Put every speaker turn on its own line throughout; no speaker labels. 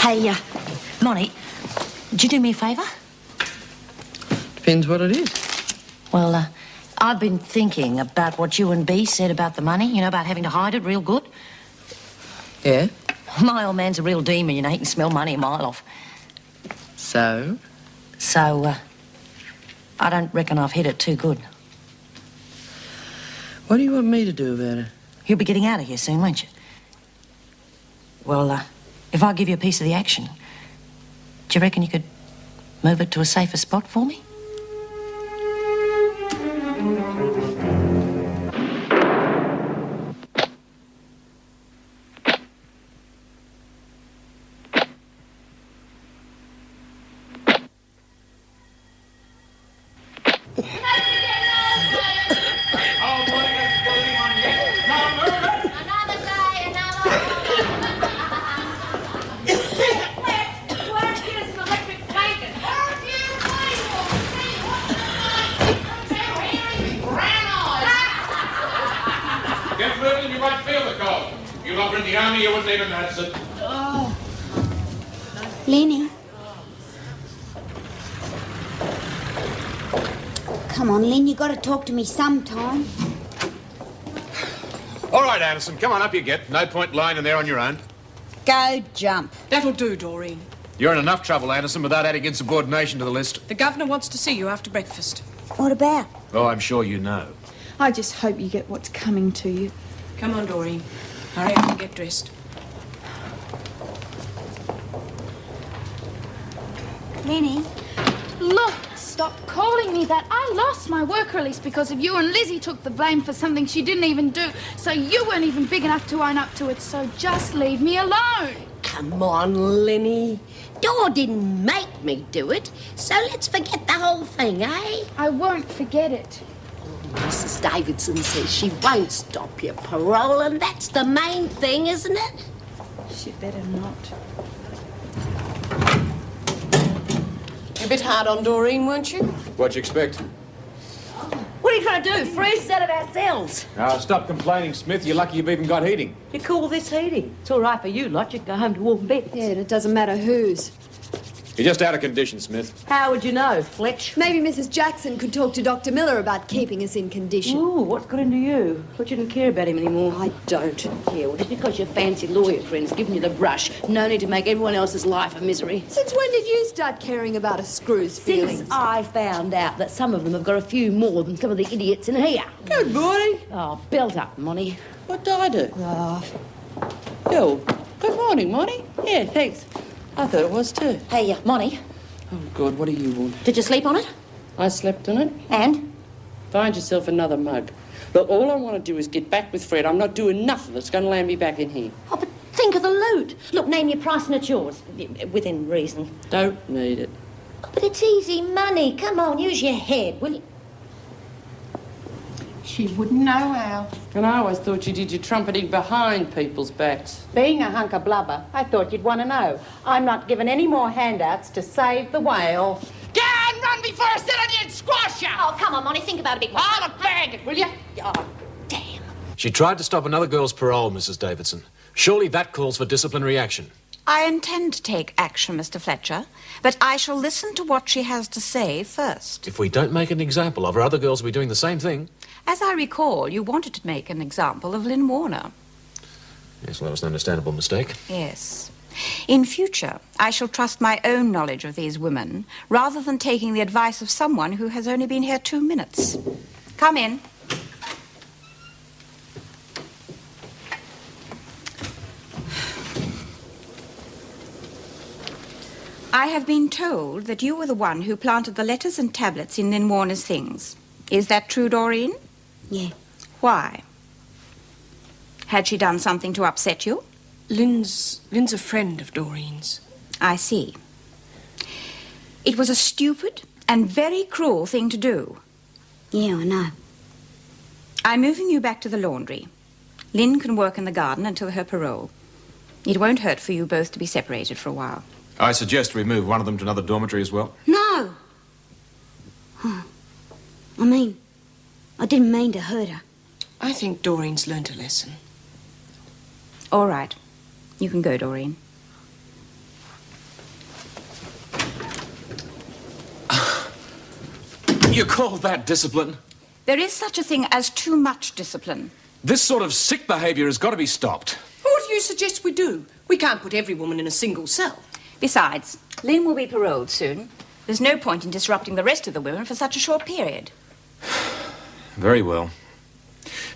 Hey, Monty, would you do me a favour?
Depends what it is.
Well, I've been thinking about what you and B said about the money, you know, about having to hide it real good.
Yeah?
My old man's a real demon, you know, he can smell money a mile off.
So?
So, I don't reckon I've hit it too good.
What do you want me to do about it?
You'll be getting out of here soon, won't you? Well, if I give you a piece of the action, do you reckon you could move it to a safer spot for me?
Lenny. Come on, Len, you got to talk to me sometime.
All right, Anderson, come on, up you get. No point lying in there on your own.
Go jump.
That'll do, Doreen.
You're in enough trouble, Anderson, without adding insubordination to the list.
The governor wants to see you after breakfast.
What about?
Oh, I'm sure you know.
I just hope you get what's coming to you.
Come on, Doreen. Hurry up and get dressed.
Lenny.
Look, stop calling me that. I lost my work release because of you, and Lizzie took the blame for something she didn't even do. So you weren't even big enough to own up to it, so just leave me alone.
Come on, Lenny. Dor didn't make me do it, so let's forget the whole thing, eh?
I won't forget it.
Mrs. Davidson says she won't stop your parole, and that's the main thing, isn't it?
She better not.
You're a bit hard on Doreen, weren't you?
What'd you expect?
What are you trying to do? Free us out of our cells?
Now, stop complaining, Smith. You're lucky you've even got heating.
You call this heating? It's all right for you lot. You can go home to warm beds.
Yeah, and it doesn't matter whose.
You're just out of condition, Smith.
How would you know, Fletch?
Maybe Mrs. Jackson could talk to Dr. Miller about keeping us in condition.
Ooh, what's got into you? Thought you didn't care about him anymore.
I don't.
Yeah, well, just because your fancy lawyer friend's giving you the brush, no need to make everyone else's life a misery.
Since when did you start caring about a screw's feelings?
Since I found out that some of them have got a few more than some of the idiots in here.
Good morning.
Oh, belt up, Monty.
What did I do? Yo, good morning, Monty. Yeah, thanks. I thought it was too.
Hey, Monty,
Oh, God, what do you want?
did you sleep on it?
I slept on it.
And?
Find yourself another mug. Look, all I want to do is get back with Fred. I'm not doing nothing that's going to land me back in here.
Oh, but think of the loot. Look, name your price and it's yours. Within reason.
Don't need it.
But it's easy money. Come on, use your head, will you?
She wouldn't know how.
And I always thought you did your trumpeting behind people's backs.
Being a hunk of blubber, I thought you'd want to know. I'm not giving any more handouts to save the whale.
Get out and run before I said I didn't squash you!
Oh, come on, Monty, think about it a bit more.
I'll bag it, will you?
Oh, damn.
She tried to stop another girl's parole, Mrs. Davidson. Surely that calls for disciplinary action.
I intend to take action, Mr. Fletcher, but I shall listen to what she has to say first.
If we don't make an example of her, other girls will be doing the same thing.
As I recall, you wanted to make an example of Lynn Warner.
Yes, well, that was an understandable mistake.
Yes. In future, I shall trust my own knowledge of these women rather than taking the advice of someone who has only been here 2 minutes. Come in. I have been told that you were the one who planted the letters and tablets in Lynn Warner's things. Is that true, Doreen?
Yeah.
Why? Had she done something to upset you?
Lynn's a friend of Doreen's.
I see. It was a stupid and very cruel thing to do.
Yeah, I know.
I'm moving you back to the laundry. Lynn can work in the garden until her parole. It won't hurt for you both to be separated for a while.
I suggest we move one of them to another dormitory as well.
No. I mean, I didn't mean to hurt her.
I think Doreen's learnt a lesson.
All right. You can go, Doreen.
You call that discipline?
There is such a thing as too much discipline.
This sort of sick behaviour has got to be stopped.
What do you suggest we do? We can't put every woman in a single cell.
Besides, Lynn will be paroled soon. There's no point in disrupting the rest of the women for such a short period.
Very well.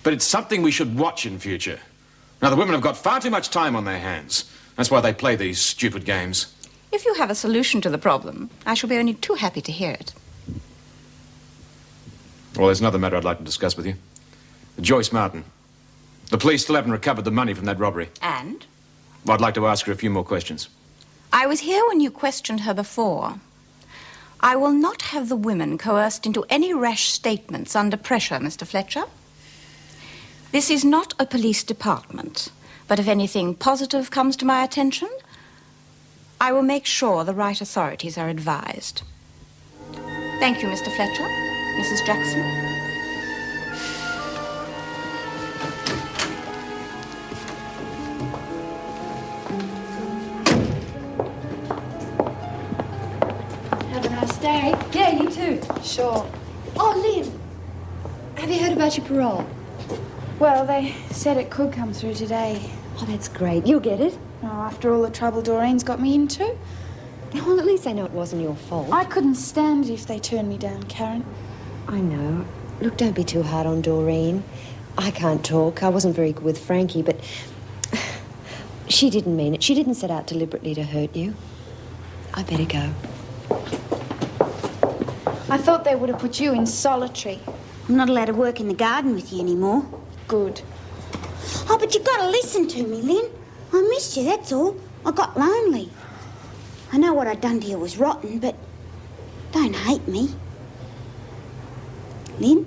But it's something we should watch in future. Now, the women have got far too much time on their hands. That's why they play these stupid games.
If you have a solution to the problem, I shall be only too happy to hear it.
Well, there's another matter I'd like to discuss with you. Joyce Martin. The police still haven't recovered the money from that robbery.
And?
Well, I'd like to ask her a few more questions.
I was here when you questioned her before. I will not have the women coerced into any rash statements under pressure, Mr. Fletcher. This is not a police department, but if anything positive comes to my attention, I will make sure the right authorities are advised. Thank you, Mr. Fletcher. Mrs. Jackson.
Have a nice day.
Yeah, you too.
Sure.
Oh, Lynn. Have you heard about your parole?
Well, they said it could come through today.
Oh, that's great. You'll get it.
Oh, after all the trouble Doreen's got me into.
Well, at least they know it wasn't your fault.
I couldn't stand it if they turned me down, Karen.
I know. Look, don't be too hard on Doreen. I can't talk. I wasn't very good with Frankie, but she didn't mean it. She didn't set out deliberately to hurt you. I better go.
I thought they would have put you in solitary.
I'm not allowed to work in the garden with you anymore.
Good.
Oh, but you've got to listen to me, Lynn. I missed you, that's all. I got lonely. I know what I'd done to you was rotten, but don't hate me. Lynn?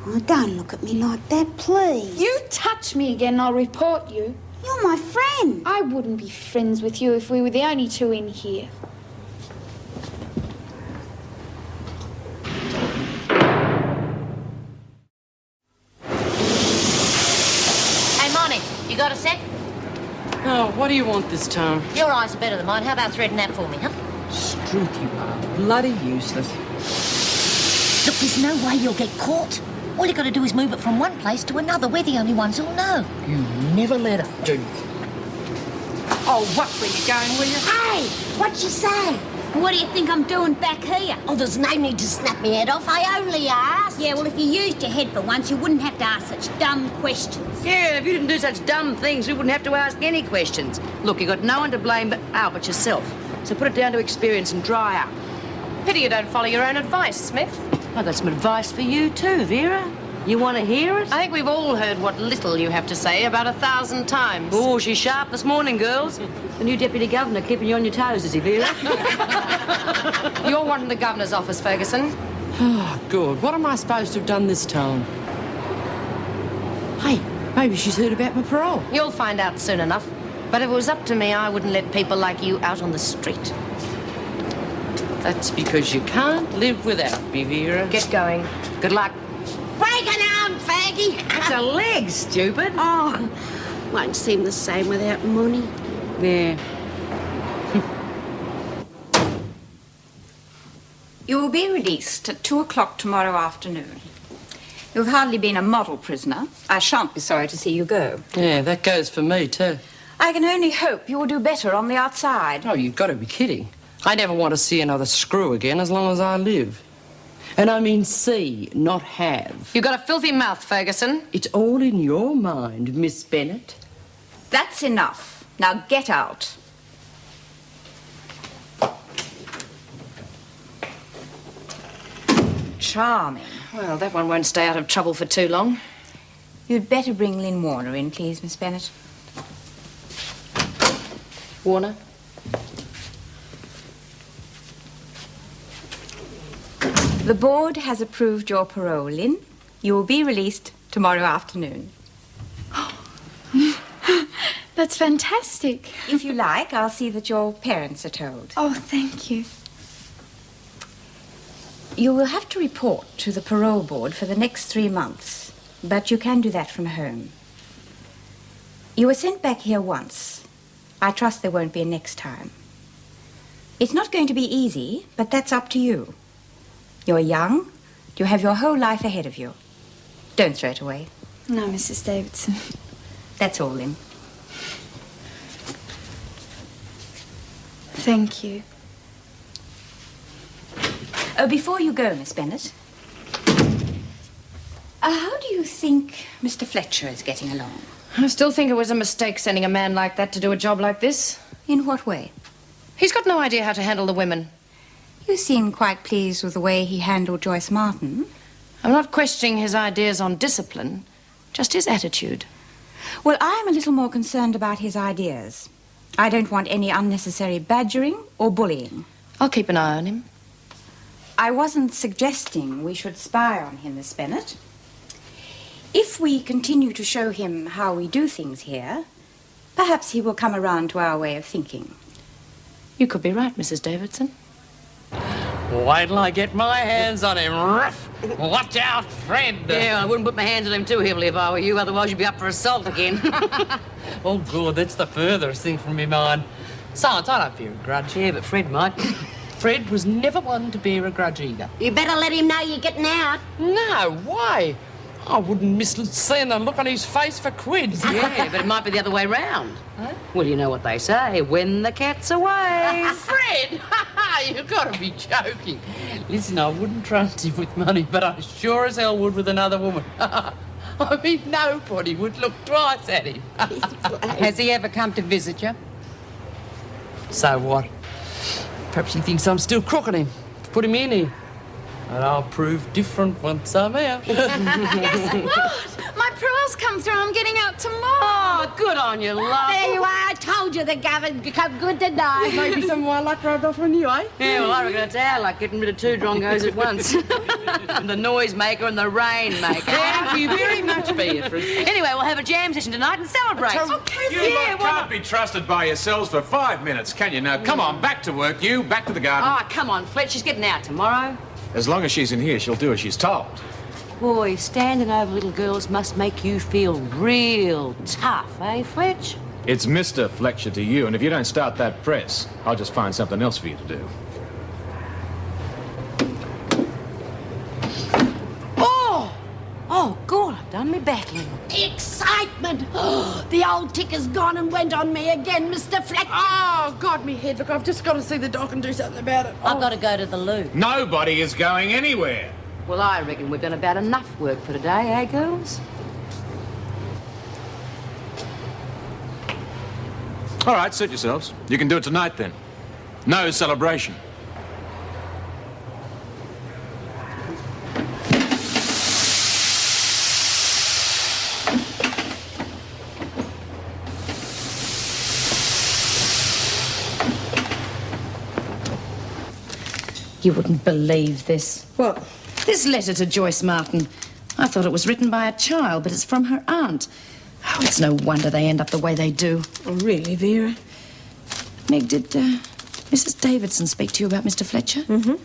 Oh, don't look at me like that, please.
You touch me again, I'll report you.
You're my friend.
I wouldn't be friends with you if we were the only two in here.
Hey, Monty, you got a sec?
Oh, what do you want this time?
Your eyes are better than mine. How about threading that for me, huh?
Struth, you are bloody useless.
Look, there's no way you'll get caught. All you got to do is move it from one place to another. We're the only ones who'll know. You never let her, do you?
Oh, what were you going, will you?
Hey, what'd she say? What do you think I'm doing back here?
Oh, there's no need to snap me head off. I only asked.
Yeah, well, if you used your head for once, you wouldn't have to ask such dumb questions.
Yeah, if you didn't do such dumb things, we wouldn't have to ask any questions. Look, you got no one to blame but yourself. So put it down to experience and dry up.
Pity you don't follow your own advice, Smith.
I've got some advice for you too, Vera. You want to hear it?
I think we've all heard what little you have to say about 1,000 times.
Oh, she's sharp this morning, girls. The new deputy governor keeping you on your toes, is he, Vera?
You're wanting the governor's office, Ferguson.
Oh, good. What am I supposed to have done this time? Hey, maybe she's heard about my parole.
You'll find out soon enough. But if it was up to me, I wouldn't let people like you out on the street.
That's because you can't live without me, Vera.
Get going. Good luck.
Break an arm, faggy.
That's a leg, stupid.
Oh, won't seem the same without money.
Yeah.
You will be released at 2 o'clock tomorrow afternoon. You've hardly been a model prisoner. I shan't be sorry to see you go.
Yeah, that goes for me, too.
I can only hope you will do better on the outside.
Oh, you've got to be kidding. I never want to see another screw again as long as I live. And I mean see, not have.
You got a filthy mouth, Ferguson.
It's all in your mind, Miss Bennett.
That's enough. Now get out. Charming.
Well, that one won't stay out of trouble for too long.
You'd better bring Lynn Warner in, please, Miss Bennett.
Warner?
The board has approved your parole, Lynn. You will be released tomorrow afternoon.
That's fantastic.
If you like, I'll see that your parents are told.
Oh, thank you.
You will have to report to the parole board for the next 3 months, but you can do that from home. You were sent back here once. I trust there won't be a next time. It's not going to be easy, but that's up to you. You're young. You have your whole life ahead of you. Don't throw it away.
No, Mrs. Davidson.
That's all, Lynn.
Thank you.
Oh, before you go, Miss Bennet, how do you think Mr. Fletcher is getting along?
I still think it was a mistake sending a man like that to do a job like this.
In what way?
He's got no idea how to handle the women.
You seem quite pleased with the way he handled Joyce Martin.
I'm not questioning his ideas on discipline, just his attitude.
Well, I'm a little more concerned about his ideas. I don't want any unnecessary badgering or bullying.
I'll keep an eye on him.
I wasn't suggesting we should spy on him, Miss Bennet. If we continue to show him how we do things here, perhaps he will come around to our way of thinking.
You could be right, Mrs. Davidson.
Wait till I get my hands on him. Ruff. Watch out, Fred.
Yeah, I wouldn't put my hands on him too heavily if I were you, otherwise you'd be up for assault again.
Oh, good, that's the furthest thing from me mind. Silence, I don't bear a grudge.
Yeah, but Fred might.
Fred was never one to bear a grudge either.
You better let him know you're getting out.
No way. I wouldn't miss seeing the look on his face for quids.
Yeah, but it might be the other way round. Huh? Well, you know what they say, when the cat's away.
Fred! You've got to be joking. Listen, I wouldn't trust him with money, but I sure as hell would with another woman. I mean, nobody would look twice at him.
Has he ever come to visit you?
So what? Perhaps he thinks I'm still crooking him. Put him in here. And I'll prove different once I'm out.
Yes, what? My pearls come through. I'm getting out tomorrow.
Oh, good on you, love.
There you are. I told you the government could come good tonight.
Maybe some more luck rubbed off on you, eh?
Yeah, well, I reckon it's our luck getting rid of two drongos at once. The noisemaker and the rainmaker.
Thank you very much, Beatrice.
Anyway, we'll have a jam session tonight and celebrate.
You lot can't be trusted by yourselves for 5 minutes, can you? Now, come on, back to work, you. Back to the garden.
Oh, come on, Fletch. She's getting out tomorrow.
As long as she's in here, she'll do as she's told.
Boy, standing over little girls must make you feel real tough, eh, Fletch?
It's Mr. Fletcher to you, and if you don't start that press, I'll just find something else for you to do.
Oh, God, I've done me battling.
Excitement! The old ticker's gone and went on me again, Mr. Fletcher.
Oh, God, me head. Look, I've just got to see the doc and do something about it.
I've got to go to the loo.
Nobody is going anywhere.
Well, I reckon we've done about enough work for today, eh, girls?
All right, suit yourselves. You can do it tonight, then. No celebration.
You wouldn't believe this.
What?
This letter to Joyce Martin. I thought it was written by a child, but it's from her aunt. Oh, it's no wonder they end up the way they do.
Oh, really, Vera?
Meg, did Mrs. Davidson speak to you about Mr. Fletcher?
Mm-hmm.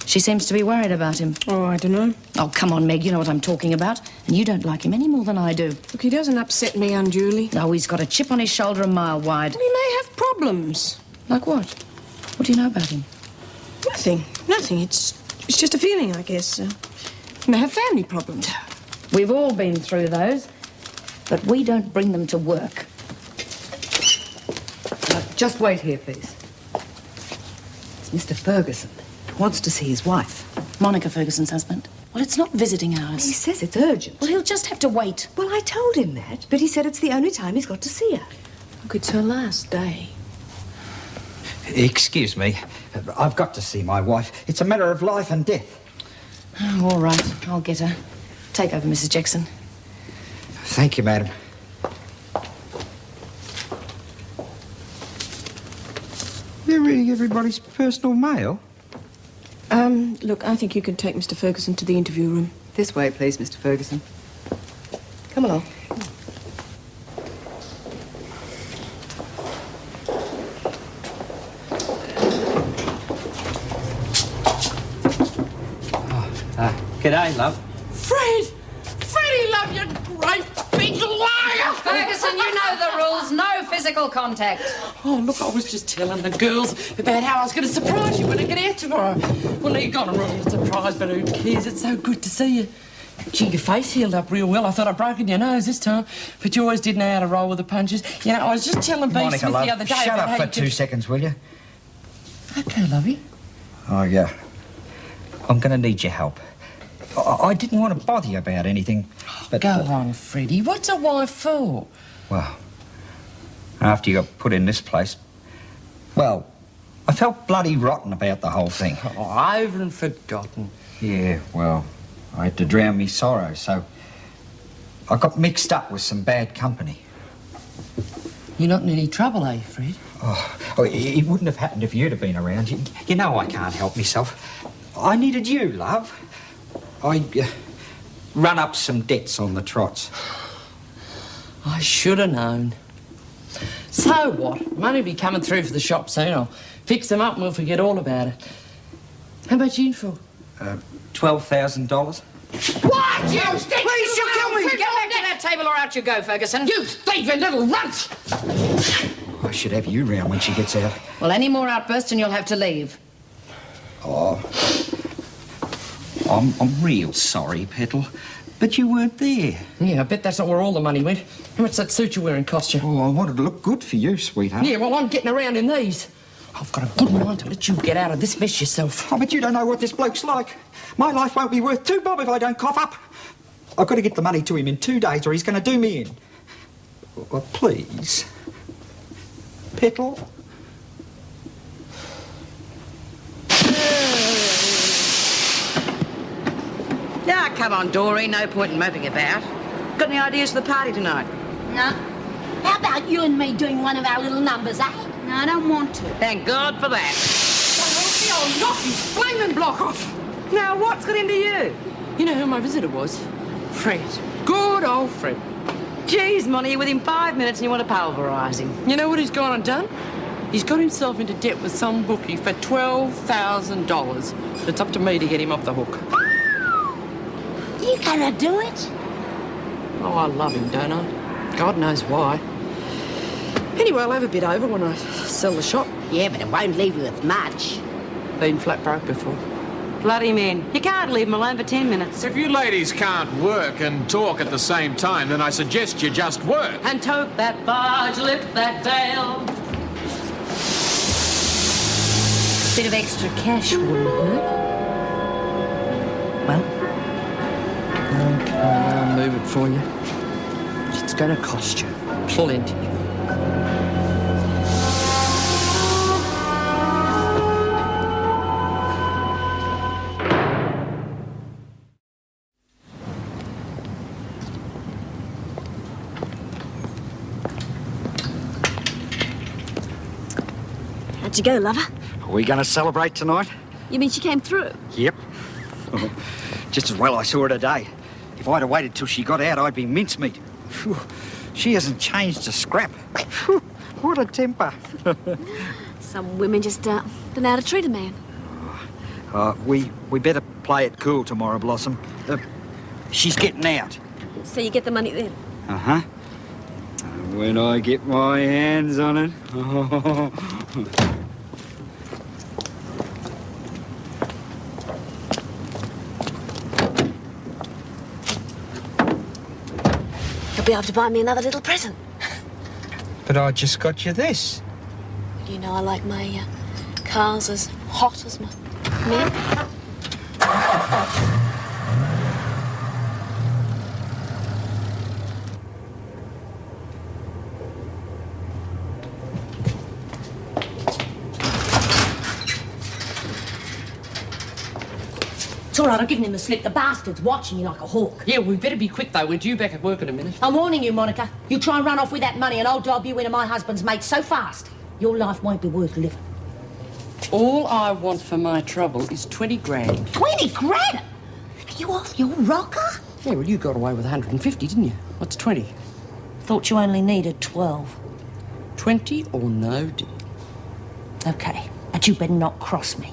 She seems to be worried about him.
Oh, I don't know.
Oh, come on, Meg, you know what I'm talking about. And you don't like him any more than I do.
Look, he doesn't upset me unduly.
Oh, he's got a chip on his shoulder a mile wide.
Well, he may have problems.
Like what? What do you know about him?
Nothing. Nothing. It's just a feeling, I guess. He may have family problems.
We've all been through those, but we don't bring them to work.
Just wait here, please. It's Mr. Ferguson. Wants to see his wife.
Monica Ferguson's husband. Well, it's not visiting hours.
He says it's urgent.
Well, he'll just have to wait.
Well, I told him that, but he said it's the only time he's got to see her.
Look, it's her last day.
Excuse me. I've got to see my wife. It's a matter of life and death.
Oh, all right. I'll get her. Take over, Mrs. Jackson.
Thank you, madam. You're reading everybody's personal mail?
Look, I think you can take Mr. Ferguson to the interview room.
This way, please, Mr. Ferguson. Come along.
G'day, love.
Fred! Freddie, love, you great big liar!
Ferguson!
Ferguson, you know the rules. No physical contact.
Oh, look, I was just telling the girls about how I was going to surprise you when I get out tomorrow. Well, now you've gone and ruined the surprise, but who cares? It's so good to see you. Gee, your face healed up real well. I thought I'd broken your nose this time, but you always did know how to roll with the punches. You know, I was just telling B.
Monica,
Smith
love,
the other day
shut
about
up
how
for 2 seconds, will you?
Okay, lovey.
Oh, yeah. I'm going to need your help. I didn't want to bother you about anything, but...
Go on, Freddie. What's a wife for?
Well, after you got put in this place, well, I felt bloody rotten about the whole thing.
Oh, over and forgotten.
Yeah, well, I had to drown me sorrow, so I got mixed up with some bad company.
You're not in any trouble, eh, Fred?
Oh, it wouldn't have happened if you'd have been around. You know I can't help myself. I needed you, love. I run up some debts on the trots.
I should have known. So what? Money will be coming through for the shop soon. I'll fix them up and we'll forget all about it. How much you in for?
$12,000.
What? You stick! Please, you'll kill me! Get back to that table or out you go, Ferguson.
You thieving little runt!
I should have you round when she gets out.
Well, any more outbursts and you'll have to leave.
Oh, I'm real sorry, Petal, but you weren't there.
Yeah, I bet that's not where all the money went. How much that suit you're wearing cost you?
Oh, I wanted to look good for you, sweetheart.
Yeah, well, I'm getting around in these. I've got a good mind to let you get out of this mess yourself.
Oh, but you don't know what this bloke's like. My life won't be worth 2 bob if I don't cough up. I've got to get the money to him in 2 days or he's going to do me in. Oh, please. Petal?
Now, come on, Doreen. No point in moping about. Got any ideas for the party tonight?
No. How about you and me doing one of our little numbers, eh?
No, I don't want to.
Thank God for that.
I'll knock his flaming block off.
Now, what's got into you?
You know who my visitor was? Fred. Good old Fred.
Geez, Monty, you're within 5 minutes and you want to pulverise him.
You know what he's gone and done? He's got himself into debt with some bookie for $12,000. It's up to me to get him off the hook.
You gonna do it?
Oh, I love him, don't I? God knows why. Anyway, I'll have a bit over when I sell the shop.
Yeah, but it won't leave you with much.
Been flat broke before.
Bloody men. You can't leave him alone for 10 minutes.
If you ladies can't work and talk at the same time, then I suggest you just work.
And tote that barge, lift that veil.
Bit of extra cash wouldn't hurt. Well,
Okay, I'll move it for you. It's going to cost you plenty.
How'd you go, lover?
Are we going to celebrate tonight?
You mean she came through?
Yep. Just as well I saw her today. If I'd have waited till she got out, I'd be mincemeat. Phew. She hasn't changed a scrap. Phew. What a temper.
Some women just don't know how to treat a man.
We better play it cool tomorrow, Blossom. She's getting out.
So you get the money then?
Uh-huh. When I get my hands on it.
You'll be able to buy me another little present.
But I just got you this.
You know I like my cars as hot as my men.
it's all right, I've given him the slip. The bastard's watching you like a hawk.
Yeah, we better be quick, though. We're due back at work in a minute.
I'm warning you, Monica. You try and run off with that money and I'll dob you into my husband's mate so fast, your life won't be worth living.
All I want for my trouble is 20 grand.
20 grand? Are you off your rocker?
Yeah, well, you got away with 150, didn't you? What's 20?
Thought you only needed 12.
20 or no deal.
Okay, but you better not cross me.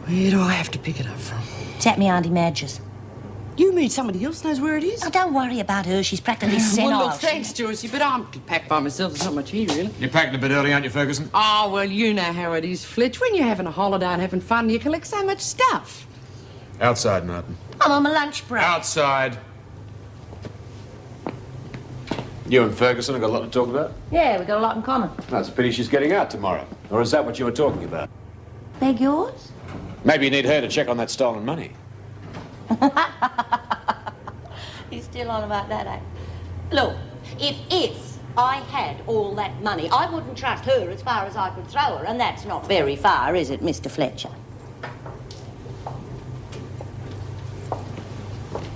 Where do I have to pick it up from?
It's at me Auntie Madge's.
You mean somebody else knows where it is?
Oh, don't worry about her. She's practically senile.
Well, look, thanks, Joycey, but I'm packed by myself. There's not much here, really.
You're packing a bit early, aren't you, Ferguson?
Oh, well, you know how it is, Fletch. When you're having a holiday and having fun, you collect so much stuff.
Outside, Martin.
I'm on my lunch break.
Outside. You and Ferguson have got a lot to talk about?
Yeah, we've got a lot in common.
That's a pity she's getting out tomorrow. Or is that what you were talking about?
Beg yours?
Maybe you need her to check on that stolen money.
He's still on about that, eh? Look, if I had all that money, I wouldn't trust her as far as I could throw her, and that's not very far, is it, Mr. Fletcher?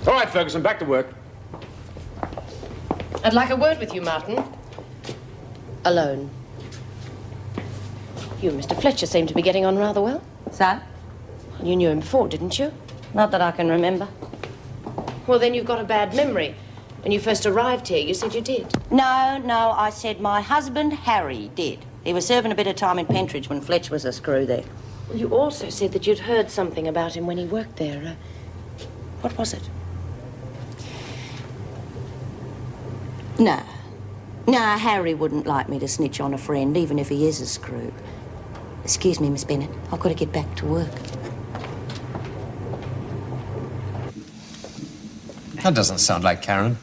All right, Ferguson, back to work.
I'd like a word with you, Martin. Alone. You and Mr. Fletcher seem to be getting on rather well.
So?
You knew him before, didn't you?
Not that I can remember.
Well, then you've got a bad memory. When you first arrived here, you said you did.
No, I said my husband, Harry, did. He was serving a bit of time in Pentridge when Fletcher was a screw there.
Well, you also said that you'd heard something about him when he worked there. What was it?
No, Harry wouldn't like me to snitch on a friend, even if he is a screw. Excuse me, Miss Bennett. I've got to get back to work.
That doesn't sound like Karen.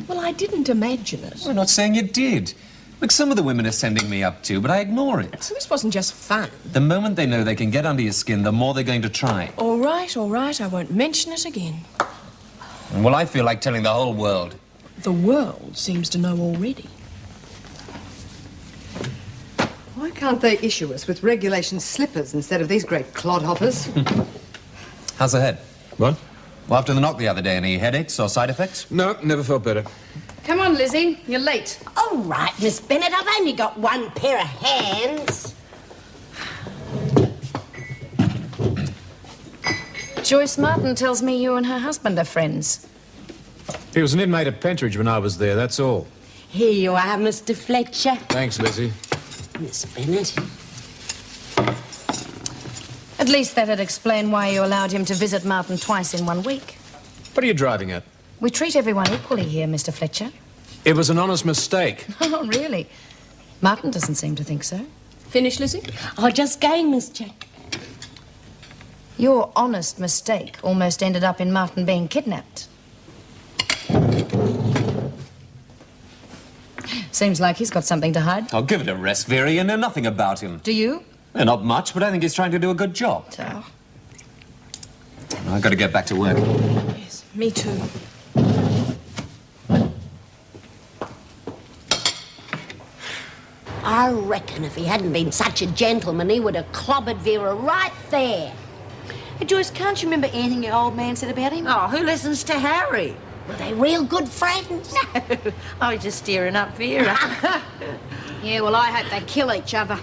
Well, I didn't imagine it.
I'm not saying you did. Look, some of the women are sending me up too, but I ignore it.
So this wasn't just fun.
The moment they know they can get under your skin, the more they're going to try.
All right, I won't mention it again.
Well, I feel like telling the whole world.
The world seems to know already.
Why can't they issue us with regulation slippers instead of these great clodhoppers?
How's the head?
What?
Well, after the knock the other day, any headaches or side effects?
No, never felt better.
Come on, Lizzie. You're late.
All right, Miss Bennett. I've only got one pair of hands.
Joyce Martin tells me you and her husband are friends.
He was an inmate at Pentridge when I was there, that's all.
Here you are, Mr. Fletcher.
Thanks, Lizzie.
Miss Bennett.
At least that'd explain why you allowed him to visit Martin twice in 1 week.
What are you driving at?
We treat everyone equally here, Mr. Fletcher.
It was an honest mistake.
Oh, really? Martin doesn't seem to think so.
Finish, Lizzie?
I just gained, Miss Jack.
Your honest mistake almost ended up in Martin being kidnapped. Seems like he's got something to hide.
I'll give it a rest, Vera. You know nothing about him.
Do you?
Not much, but I think he's trying to do a good job.
So?
I've got to get back to work.
Yes, me too.
I reckon if he hadn't been such a gentleman, he would have clobbered Vera right there.
Hey, Joyce, can't you remember anything your old man said about him?
Oh, who listens to Harry? Were they real good friends?
No, I was just steering up Vera.
Yeah, well, I hope they kill each other.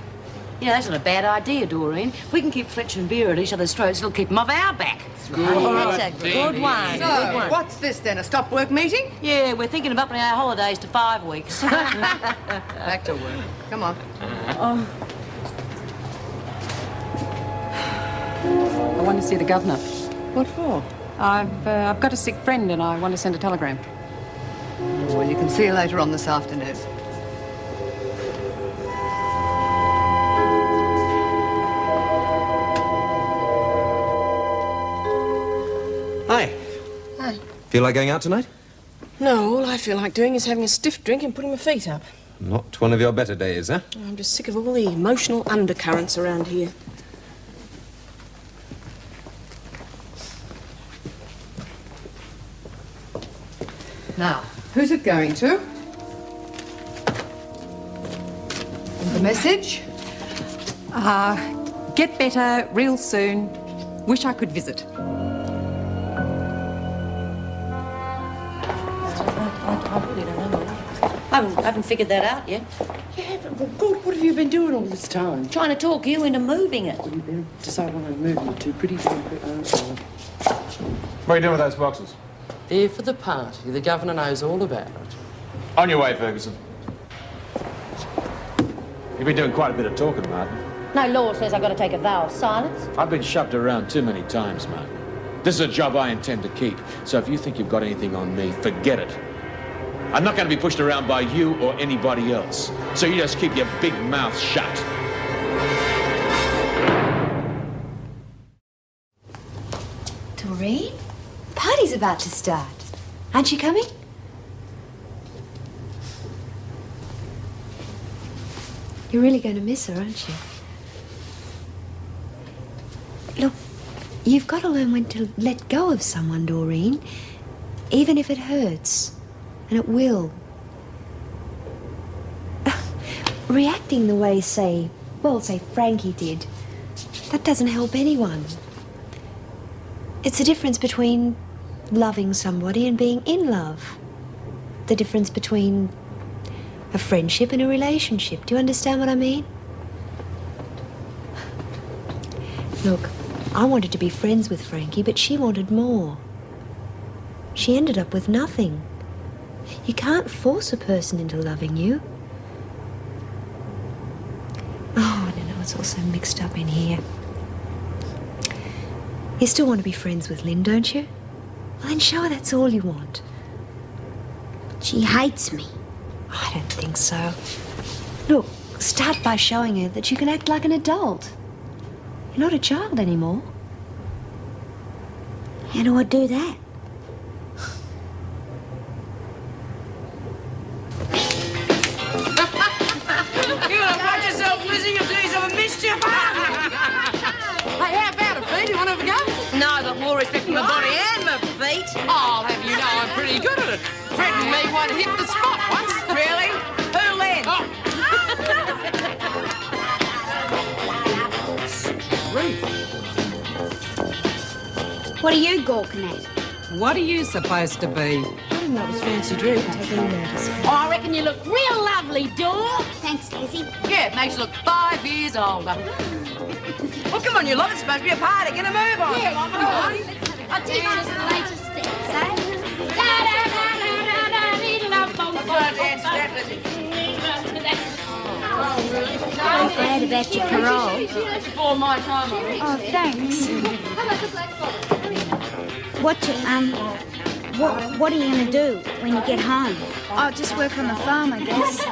Yeah, that's not a bad idea, Doreen. If we can keep Fletcher and Vera at each other's throats, it'll keep them off our back.
That's a good one.
So, what's this then, a stop work meeting?
Yeah, we're thinking of upping our holidays to 5 weeks.
Back to work. Come on.
I want to see the governor.
What for?
I've got a sick friend and I want to send a telegram.
Well, you can see you later on this afternoon.
Hi.
Hi.
Feel like going out tonight?
No, all I feel like doing is having a stiff drink and putting my feet up.
Not one of your better days, huh?
I'm just sick of all the emotional undercurrents around here.
Now, who's it going to? And the message?
Get better real soon. Wish I could visit.
I haven't figured that out yet.
Yeah, but well, God, what have you been doing all this time?
Trying to talk you into moving it.
Well, you better decide what I'm moving it to. Pretty damn quick.
What are you doing with those boxes?
They're for the party. The governor knows all about it.
On your way, Ferguson. You've been doing quite a bit of talking, Martin.
No law says I've got to take a vow of silence.
I've been shoved around too many times, Martin. This is a job I intend to keep. So if you think you've got anything on me, forget it. I'm not going to be pushed around by you or anybody else. So you just keep your big mouth shut.
Doreen? Party's about to start. Aren't you coming? You're really going to miss her, aren't you? Look, you've got to learn when to let go of someone, Doreen. Even if it hurts. And it will. Reacting the way, say Frankie did, that doesn't help anyone. It's the difference between loving somebody and being in love. The difference between a friendship and a relationship. Do you understand what I mean? Look, I wanted to be friends with Frankie, but she wanted more. She ended up with nothing. You can't force a person into loving you. Oh, I don't know, it's all so mixed up in here. You still want to be friends with Lynn, don't you? Well, then show her that's all you want.
She hates me.
I don't think so. Look, start by showing her that you can act like an adult. You're not a child anymore.
How do I do that?
You want to watch yourself, Lizzie? You're doing some mischief.
Hey, how about it, Pete? You want to have a go?
No, I've got more respect for my body and my feet.
I'll have you know I'm pretty good at it. Fred and me one hit the spot once.
Really? Who led?
What are you gawking at?
What are you supposed to be?
I didn't know it was fancy dress. Take any notice.
Oh, I reckon you look real lovely, Dor.
Thanks, Lizzie.
Yeah, it makes you look 5 years older. Well, come on, you lot. It's supposed to be a party. Get a move on.
Yeah, come on. I'll teach us the latest steps, eh?
I'm glad about your parole.
Before my time, I think. Oh, thanks.
What are you going to do when you get home?
I'll just work on the farm, I guess.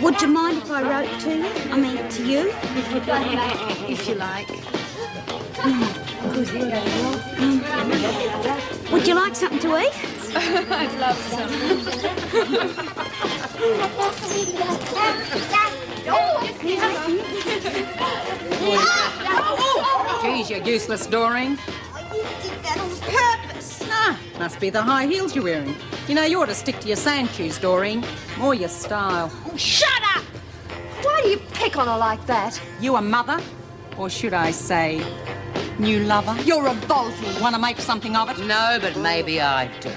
Would you mind if I wrote to you? I mean, to you?
If you like.
Would you like something to eat?
I'd love some.
Geez, you're useless, Doreen.
You did that on purpose.
Must be the high heels you're wearing. You know, you ought to stick to your sand shoes, Doreen. More your style.
Oh, shut up!
Why do you pick on her like that? You a mother? Or should I say, new lover? You're revolting. Want to make something of it?
No, but maybe I do.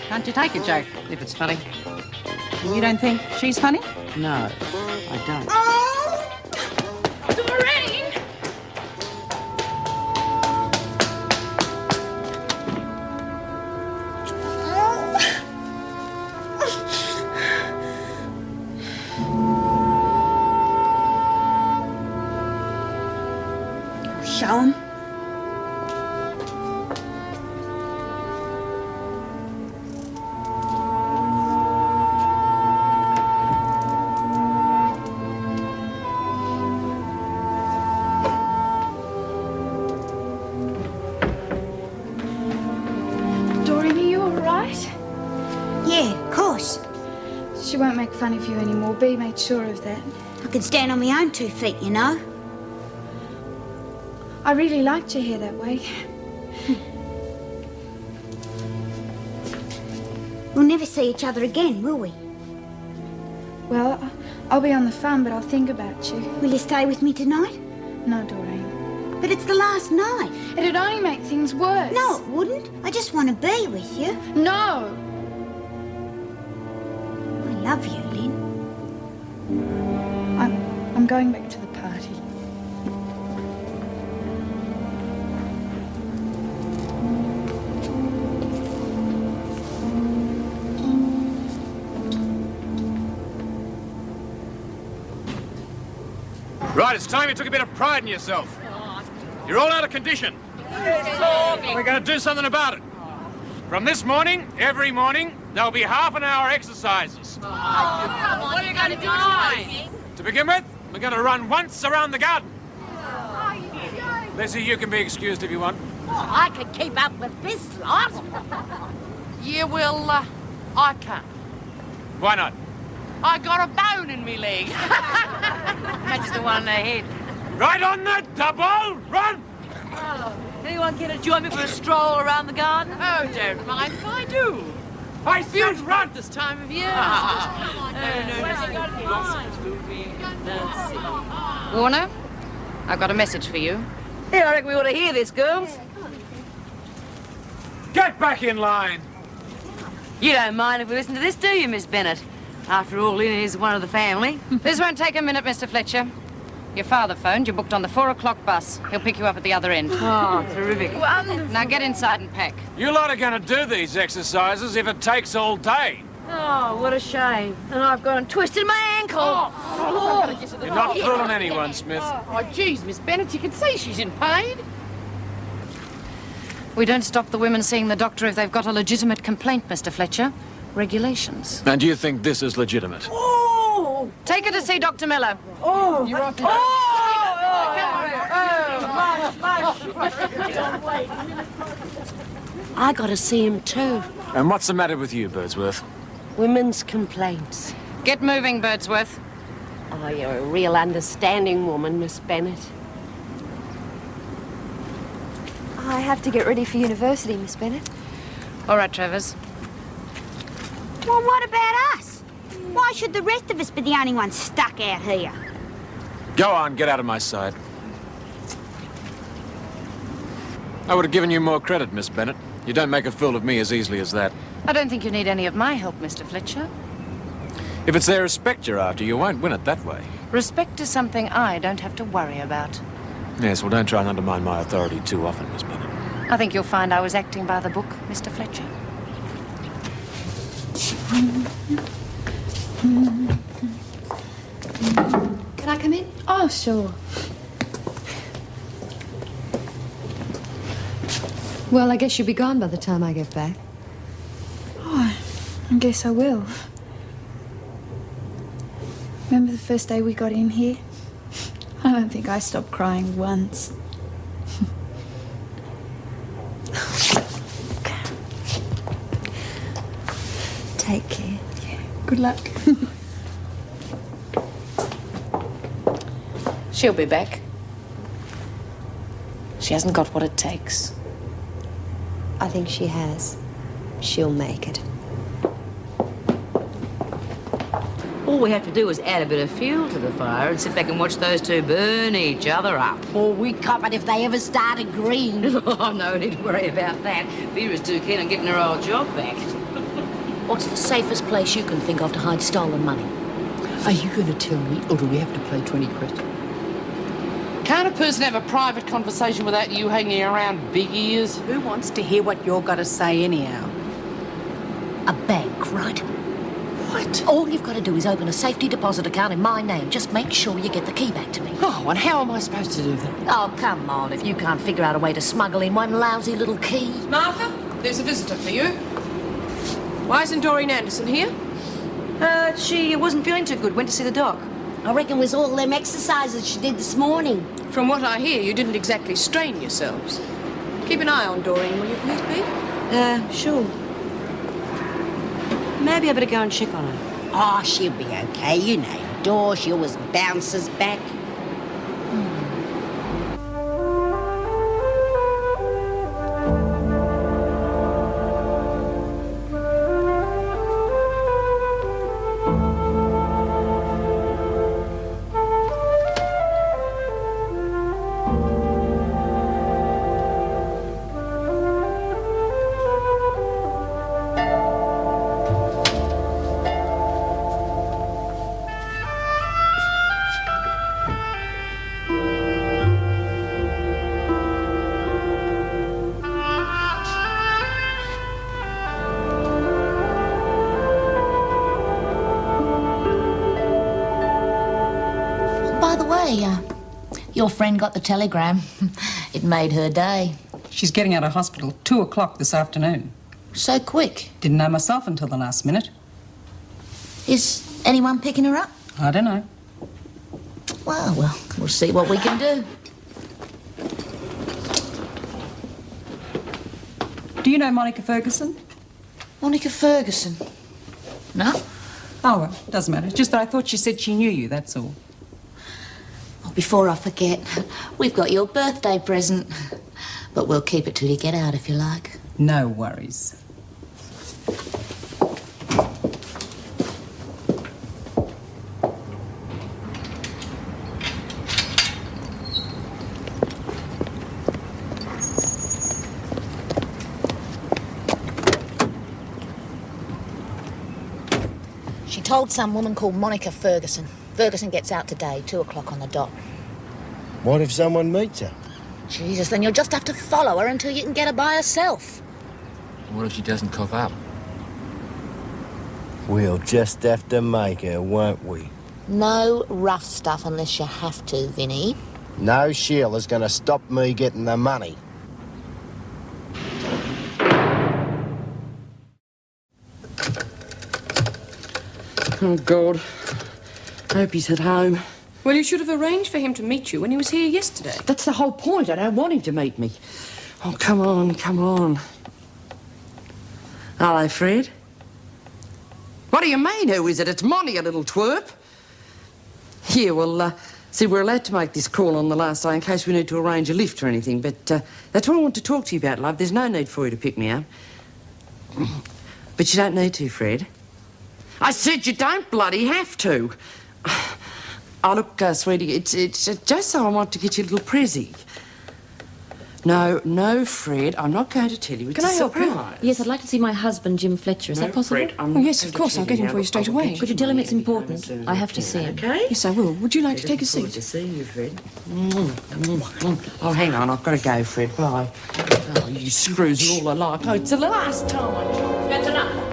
Can't you take a joke?
If it's funny.
You don't think she's funny?
No, I don't.
Doreen!
Show 'em.
Doreen, are you all right?
Yeah, of course.
She won't make fun of you anymore. Bea made sure of that.
I can stand on my own 2 feet, you know.
I really liked your hair that way.
We'll never see each other again, will we?
Well, I'll be on the farm, but I'll think about you.
Will you stay with me tonight?
No, Doreen.
But it's the last night.
It'd only make things worse.
No, it wouldn't. I just want to be with you.
No!
I love you, Lynn.
I'm going back to the party.
Right, it's time you took a bit of pride in yourself. You're all out of condition. We're going to do something about it. From this morning, every morning, there'll be half an hour exercises.
What are you going to do tonight?
To begin with, we're going to run once around the garden. Lizzie, you can be excused if you want.
I could keep up with this lot.
Yeah, well, I can't.
Why not?
I got a bone in me leg.
That's the one in the head.
Right on that double! Run!
Anyone care to join me for a stroll around the garden?
Oh, don't mind if I do.
I said run!
This time of year.
Warner, I've got a message for you.
Yeah, I reckon we ought to hear this, girls.
Get back in line!
You don't mind if we listen to this, do you, Miss Bennett? After all, Lynn is one of the family.
This won't take a minute, Mr. Fletcher. Your father phoned. You're booked on the 4 o'clock bus. He'll pick you up at the other end.
Oh, terrific.
Now get inside and pack.
You lot are going to do these exercises if it takes all day.
Oh, what a shame. And I've gone and twisted my ankle.
You're not fooling anyone, Smith.
Oh, geez, Miss Bennett, you can see she's in pain.
We don't stop the women seeing the doctor if they've got a legitimate complaint, Mr. Fletcher. Regulations.
And you think this is legitimate?
Oh! Take her to see Dr. Miller.
Oh! You're off.
I got to see him too.
And what's the matter with you, Birdsworth?
Women's complaints.
Get moving, Birdsworth.
Oh, you're a real understanding woman, Miss Bennett.
I have to get ready for university, Miss Bennett.
All right, Travers.
Well, what about us? Why should the rest of us be the only ones stuck out here?
Go on, get out of my sight. I would have given you more credit, Miss Bennett. You don't make a fool of me as easily as that.
I don't think you need any of my help, Mr. Fletcher.
If it's their respect you're after, you won't win it that way.
Respect is something I don't have to worry about.
Yes, well, don't try and undermine my authority too often, Miss Bennett.
I think you'll find I was acting by the book, Mr. Fletcher.
Can I come in?
Oh, sure.
Well, I guess you'll be gone by the time I get back.
Oh, I guess I will. Remember the first day we got in here? I don't think I stopped crying once.
Take care.
Good luck.
She'll be back. She hasn't got what it takes.
I think she has. She'll make it.
All we have to do is add a bit of fuel to the fire and sit back and watch those two burn each other up.
Or we cop it if they ever start agreeing.
Oh, no need to worry about that. Vera's too keen on getting her old job back.
What's the safest place you can think of to hide stolen money?
Are you going to tell me, or do we have to play 20 questions?
Can't a person have a private conversation without you hanging around big ears?
Who wants to hear what you're going to say anyhow?
A bank, right?
What?
All you've got to do is open a safety deposit account in my name. Just make sure you get the key back to me.
Oh, and how am I supposed to do that?
Oh, come on. If you can't figure out a way to smuggle in one lousy little key.
Martha, there's a visitor for you. Why isn't Doreen Anderson here?
She wasn't feeling too good. Went to see the doc.
I reckon it was all them exercises she did this morning.
From what I hear, you didn't exactly strain yourselves. Keep an eye on Doreen, will you please, Pete?
Sure. Maybe I better go and check on her.
Oh, she'll be okay. You know, Dor, she always bounces back.
Your friend got the telegram. It made her day.
She's getting out of hospital 2 o'clock this afternoon.
So quick.
Didn't know myself until the last minute.
Is anyone picking her up?
I don't know.
Well, we'll see what we can do.
Do you know Monica Ferguson?
Monica Ferguson? No.
Oh, well, doesn't matter. It's just that I thought she said she knew you, that's all.
Oh, before I forget, we've got your birthday present. But we'll keep it till you get out, if you like.
No worries.
She told some woman called Monica Ferguson. Ferguson gets out today, 2 o'clock on the dot.
What if someone meets her?
Jesus, then you'll just have to follow her until you can get her by herself.
What if she doesn't cough up?
We'll just have to make her, won't we?
No rough stuff unless you have to, Vinny.
No Sheila's gonna stop me getting the money.
Oh, God. Hope he's at home.
Well, you should have arranged for him to meet you when he was here yesterday.
That's the whole point. I don't want him to meet me. Oh, come on, come on. Hello, Fred. What do you mean, who is it? It's Monty, you little twerp. Yeah, well, see, we're allowed to make this call on the last day in case we need to arrange a lift or anything, but that's what I want to talk to you about, love. There's no need for you to pick me up. But you don't need to, Fred. I said you don't bloody have to. Oh, look, sweetie, it's just so I want to get you a little prezzy. No, Fred, I'm not going to tell you. It's
Can I help you?
Oh, Yes, I'd like to see my husband, Jim Fletcher. Is that possible?
Fred,
Oh, yes, of course. I'll get him for you straight away.
Could you tell him it's important? I have to see him.
Okay?
Yes, I will. Would you like to take a seat?
Good to see you, Fred. Oh, hang on, I've got to go, Fred. Bye. Oh, you screws are all alike. Oh, it's the last time. That's enough.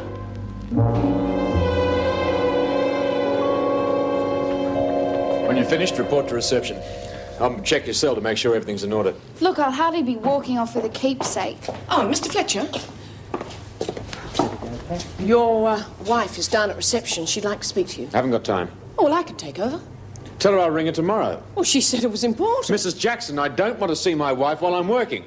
When you're finished, report to reception. I'll check your cell to make sure everything's in order.
Look, I'll hardly be walking off with a keepsake.
Oh, Mr. Fletcher. Your wife is down at reception. She'd like to speak to you.
Haven't got time.
Oh, well, I can take over.
Tell her I'll ring her tomorrow.
Well, she said it was important.
Mrs. Jackson, I don't want to see my wife while I'm working.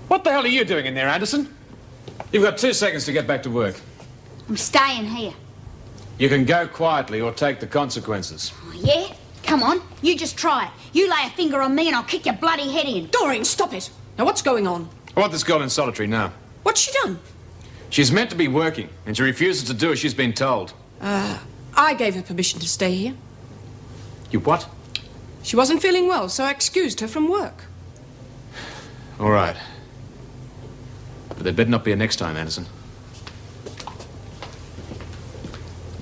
What the hell are you doing in there, Anderson? You've got 2 seconds to get back to work.
I'm staying here.
You can go quietly or take the consequences.
Oh, yeah? Come on, you just try it. You lay a finger on me and I'll kick your bloody head in.
Doreen, stop it. Now, what's going on?
I want this girl in solitary now.
What's she done?
She's meant to be working, and she refuses to do as she's been told.
I gave her permission to stay here.
You what?
She wasn't feeling well, so I excused her from work.
All right. But there better not be a next time, Anderson.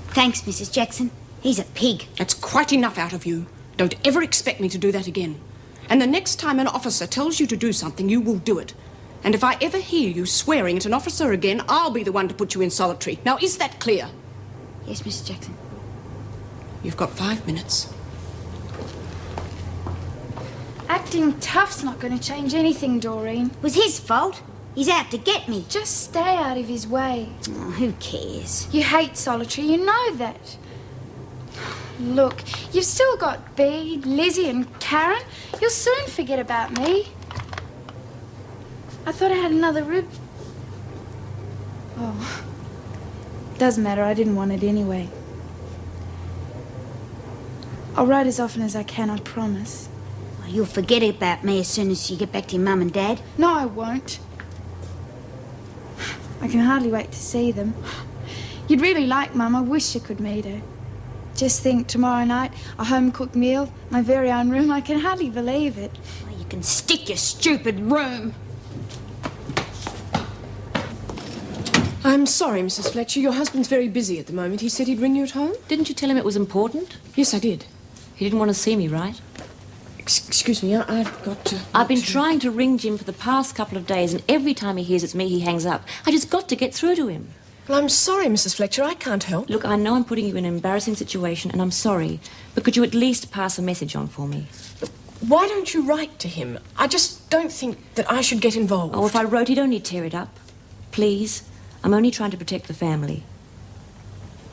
Thanks, Mrs. Jackson. He's a pig.
That's quite enough out of you. Don't ever expect me to do that again. And the next time an officer tells you to do something, you will do it. And if I ever hear you swearing at an officer again, I'll be the one to put you in solitary. Now, is that clear?
Yes, Mrs. Jackson.
You've got 5 minutes.
Acting tough's not going to change anything, Doreen.
It was his fault. He's out to get me.
Just stay out of his way.
Oh, who cares?
You hate solitary, you know that. Look, you've still got Bea, Lizzie and Karen. You'll soon forget about me. I thought I had another rib. Oh. Doesn't matter, I didn't want it anyway. I'll write as often as I can, I promise.
Well, you'll forget about me as soon as you get back to your mum and dad.
No, I won't. I can hardly wait to see them. You'd really like Mum. I wish you could meet her. Just think, tomorrow night, a home-cooked meal, my very own room. I can hardly believe it.
Well, you can stick your stupid room.
I'm sorry, Mrs. Fletcher. Your husband's very busy at the moment. He said he'd ring you at home.
Didn't you tell him it was important?
Yes, I did.
He didn't want to see me, right?
Excuse me, I've got to...
I've been trying to ring Jim for the past couple of days, and every time he hears it's me, he hangs up. I just got to get through to him.
Well, I'm sorry, Mrs. Fletcher. I can't help.
Look, I know I'm putting you in an embarrassing situation, and I'm sorry. But could you at least pass a message on for me?
Why don't you write to him? I just don't think that I should get involved.
Oh, if I wrote, he'd only tear it up. Please. I'm only trying to protect the family.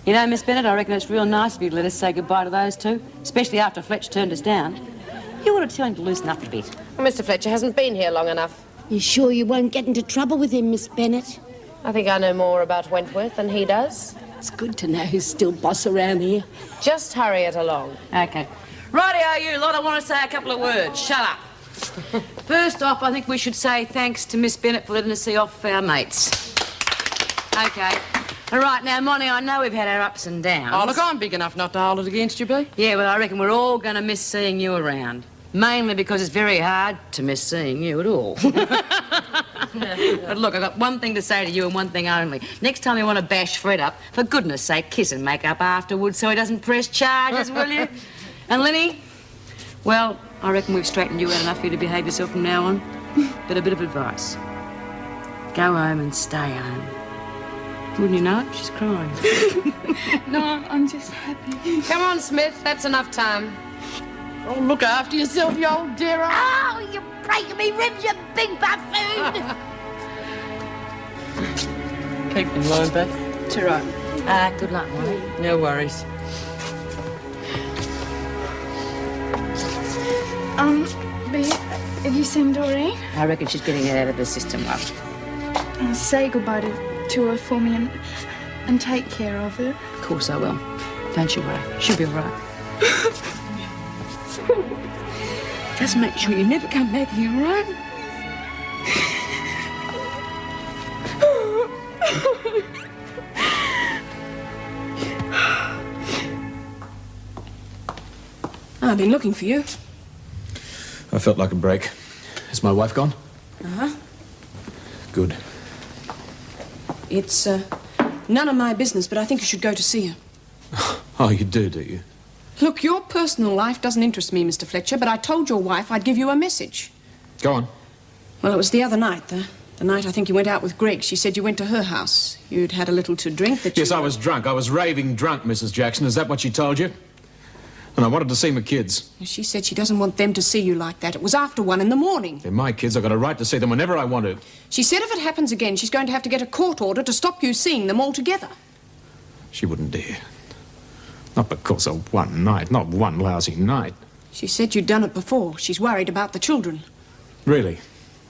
You know, Miss Bennett, I reckon it's real nice of you to let us say goodbye to those two, especially after Fletch turned us down. You ought to tell him to loosen up a bit.
Well, Mr. Fletcher hasn't been here long enough.
You sure you won't get into trouble with him, Miss Bennett?
I think I know more about Wentworth than he does.
It's good to know who's still boss around here.
Just hurry it along.
OK. Righty-o, you lot, I want to say a couple of words. Shut up. First off, I think we should say thanks to Miss Bennett for letting us see off our mates. OK. All right, now, Monty, I know we've had our ups and downs.
Oh, look, I'm big enough not to hold it against you, B.
Yeah, but I reckon we're all going to miss seeing you around. Mainly because it's very hard to miss seeing you at all. But look, I've got one thing to say to you and one thing only. Next time you want to bash Fred up, for goodness sake, kiss and make up afterwards so he doesn't press charges, will you? And Linny, well, I reckon we've straightened you out enough for you to behave yourself from now on. But a bit of advice. Go home and stay home. Wouldn't you know it? She's crying.
No, I'm just happy.
Come on, Smith. That's enough time.
Oh, look after yourself, you old dearer.
Oh, you're breaking me ribs, you big buffoon!
Keep in line, Beth.
It's all right. Good luck, Molly.
No worries.
B, have you seen Doreen?
I reckon she's getting it out of the system, love.
Say goodbye to her for me and take care of her.
Of course I will. Don't you worry. She'll be all right. Just make sure you never come back here, all right?
I've been looking for you.
I felt like a break. Is my wife gone?
Uh-huh.
Good.
It's, none of my business, but I think you should go to see her.
Oh, you do you?
Look, your personal life doesn't interest me, Mr. Fletcher, but I told your wife I'd give you a message.
Go on.
Well, it was the other night, the night I think you went out with Greg. She said you went to her house. You'd had a little to drink that
Yes, I was drunk. I was raving drunk, Mrs. Jackson. Is that what she told you? And I wanted to see my kids.
She said she doesn't want them to see you like that. It was after 1 in the morning.
They're my kids. I've got a right to see them whenever I want to.
She said if it happens again, she's going to have to get a court order to stop you seeing them all together.
She wouldn't dare. Not because of one night, not one lousy night.
She said you'd done it before. She's worried about the children.
Really?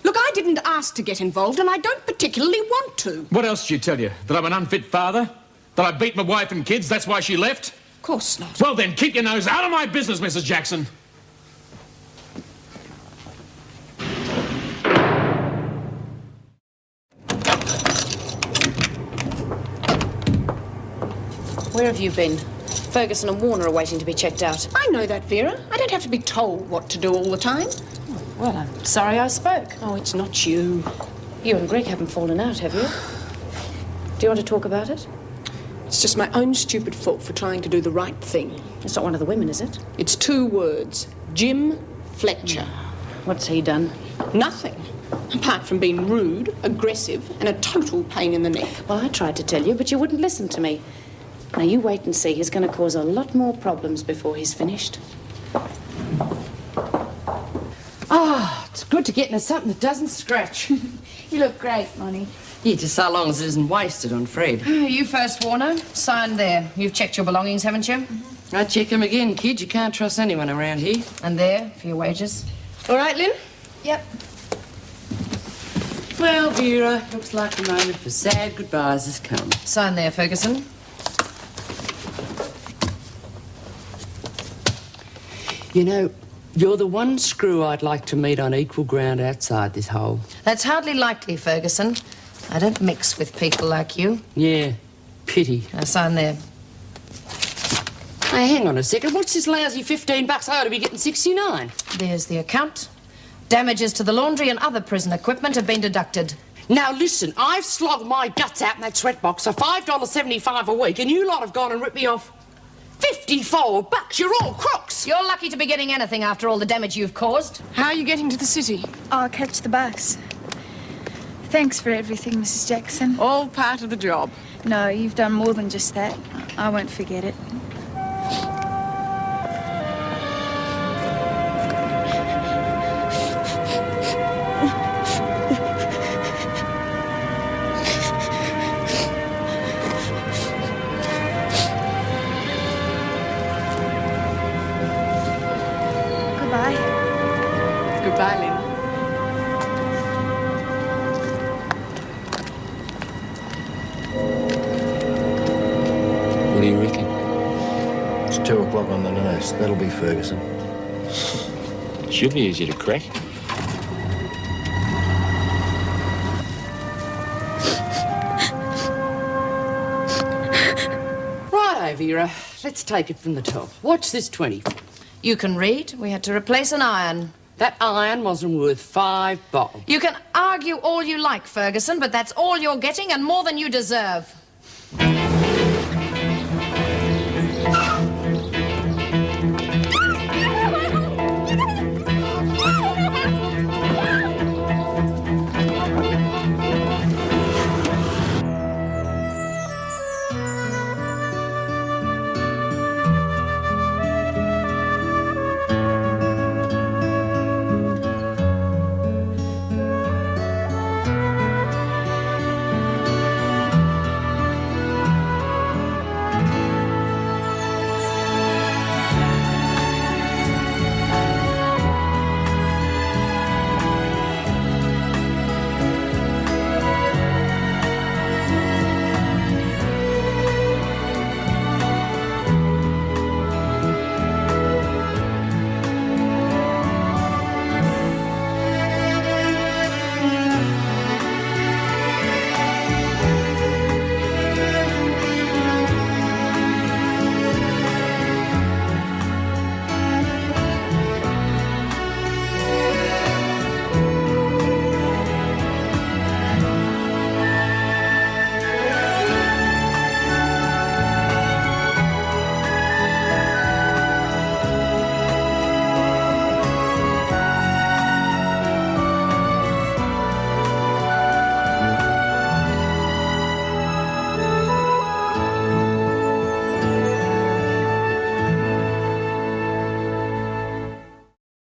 Look, I didn't ask to get involved, and I don't particularly want to.
What else did she tell you? That I'm an unfit father? That I beat my wife and kids? That's why she left?
Of course not.
Well, then, keep your nose out of my business, Mrs. Jackson.
Where have you been? Ferguson and Warner are waiting to be checked out.
I know that, Vera. I don't have to be told what to do all the time.
Well, I'm sorry I spoke.
Oh, it's not you.
You and Greg haven't fallen out, have you? Do you want to talk about it?
It's just my own stupid fault for trying to do the right thing.
It's not one of the women, is it?
It's 2 words. Jim Fletcher.
What's he done?
Nothing. Apart from being rude, aggressive, and a total pain in the neck.
Well, I tried to tell you, but you wouldn't listen to me. Now, you wait and see. He's going to cause a lot more problems before he's finished.
Oh, it's good to get into something that doesn't scratch.
You look great, Monty.
Yeah, just so long as it isn't wasted on Fred.
You first, Warner. Sign there. You've checked your belongings, haven't you?
I check them again, kid. You can't trust anyone around here.
And there, for your wages.
All right, Lynn?
Yep.
Well, Vera, looks like the moment for sad goodbyes has come.
Sign there, Ferguson.
You know, you're the one screw I'd like to meet on equal ground outside this hole.
That's hardly likely, Ferguson. I don't mix with people like you.
Yeah, pity.
Now, sign there.
Hey, hang on a second. What's this lousy $15? I ought to be getting 69.
There's the account. Damages to the laundry and other prison equipment have been deducted.
Now, listen, I've slogged my guts out in that sweatbox for $5.75 a week, and you lot have gone and ripped me off $54. You're all crooks.
You're lucky to be getting anything after all the damage you've caused.
How are you getting to the city?
I'll catch the bus. Thanks for everything, Mrs. Jackson.
All part of the job.
No, you've done more than just that. I won't forget it. Goodbye.
Goodbye, Lynn.
What do you reckon?
It's 2 o'clock on the nose. That'll be Ferguson.
Should be easy to crack.
Righto, Vera. Let's take it from the top. What's this 20?
You can read. We had to replace an iron.
That iron wasn't worth 5 bob.
You can argue all you like, Ferguson, but that's all you're getting and more than you deserve.